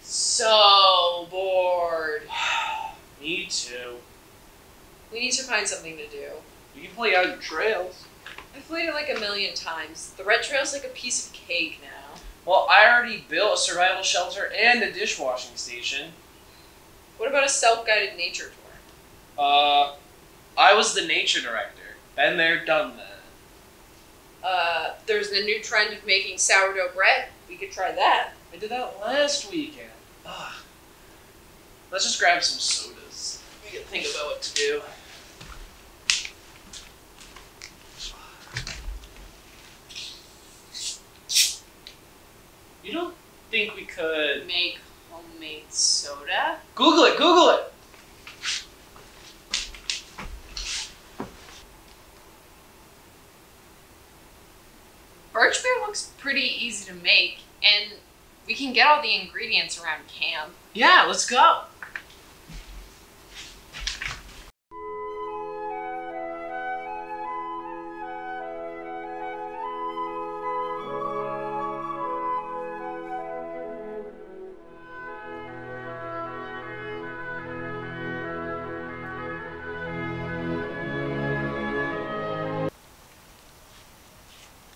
So bored. Me too. We need to find something to do. You can play out your trails. I've played it like a million times. The red trail's like a piece of cake now. Well, I already built a survival shelter and a dishwashing station. What about a self-guided nature tour? I was the nature director. Been there, done that. There's the new trend of making sourdough bread. We could try that. I did that last weekend. Ugh. Let's just grab some sodas. We can think about what to do. You don't think we could Make homemade soda? Google it, Google it! Birch beer looks pretty easy to make, and we can get all the ingredients around camp. Yeah, let's go!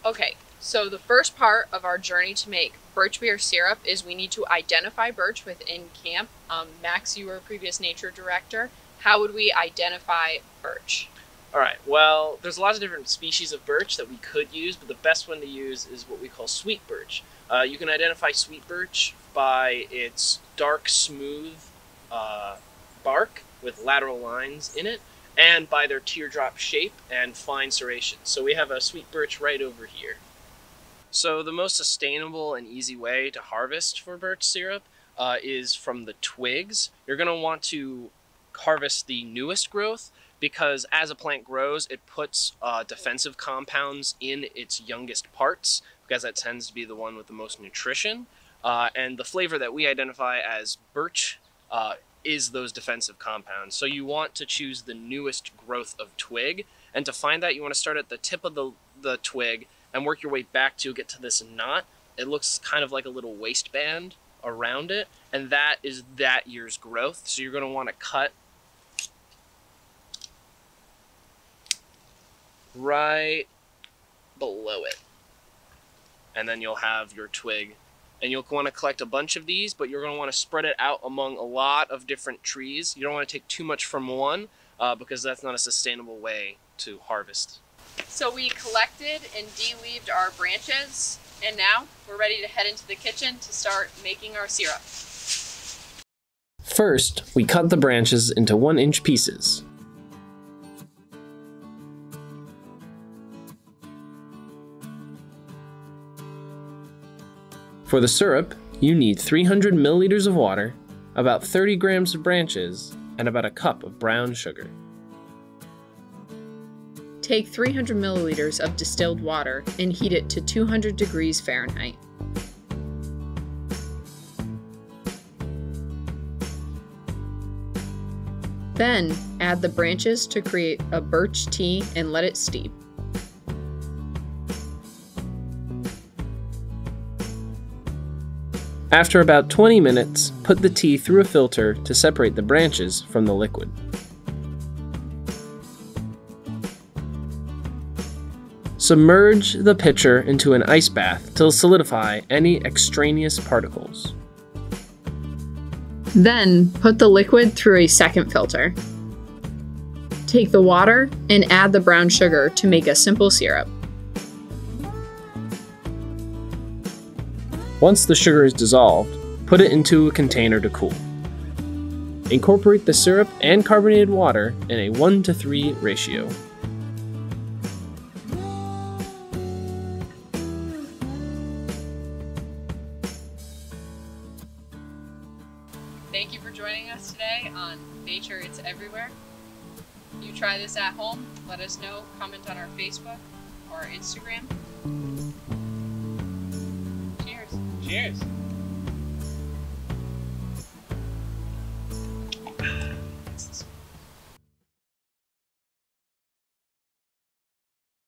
Okay, so the first part of our journey to make birch beer syrup is we need to identify birch within camp. Max, you were a previous nature director. How would we identify birch? Alright, well, there's a lot of different species of birch that we could use, but the best one to use is what we call sweet birch. You can identify sweet birch by its dark, smooth bark with lateral lines in it, and by their teardrop shape and fine serrations. So we have a sweet birch right over here. So the most sustainable and easy way to harvest for birch syrup is from the twigs. You're going to want to harvest the newest growth because as a plant grows, it puts defensive compounds in its youngest parts because that tends to be the one with the most nutrition. And the flavor that we identify as birch is those defensive compounds. So you want to choose the newest growth of twig, and to find that you want to start at the tip of the twig and work your way back to get to this knot. It looks kind of like a little waistband around it, and that is that year's growth. So you're going to want to cut right below it, and then you'll have your twig. And you'll want to collect a bunch of these, but you're going to want to spread it out among a lot of different trees. You don't want to take too much from one because that's not a sustainable way to harvest. So we collected and de-leaved our branches, and now we're ready to head into the kitchen to start making our syrup. First, we cut the branches into 1-inch pieces. For the syrup, you need 300 milliliters of water, about 30 grams of branches, and about a cup of brown sugar. Take 300 milliliters of distilled water and heat it to 200 degrees Fahrenheit. Then, add the branches to create a birch tea and let it steep. After about 20 minutes, put the tea through a filter to separate the branches from the liquid. Submerge the pitcher into an ice bath to solidify any extraneous particles. Then, put the liquid through a second filter. Take the water and add the brown sugar to make a simple syrup. Once the sugar is dissolved, put it into a container to cool. Incorporate the syrup and carbonated water in a 1:3 ratio. Thank you for joining us today on Nature It's Everywhere. You try this at home, let us know, comment on our Facebook or Instagram. Cheers. Cheers.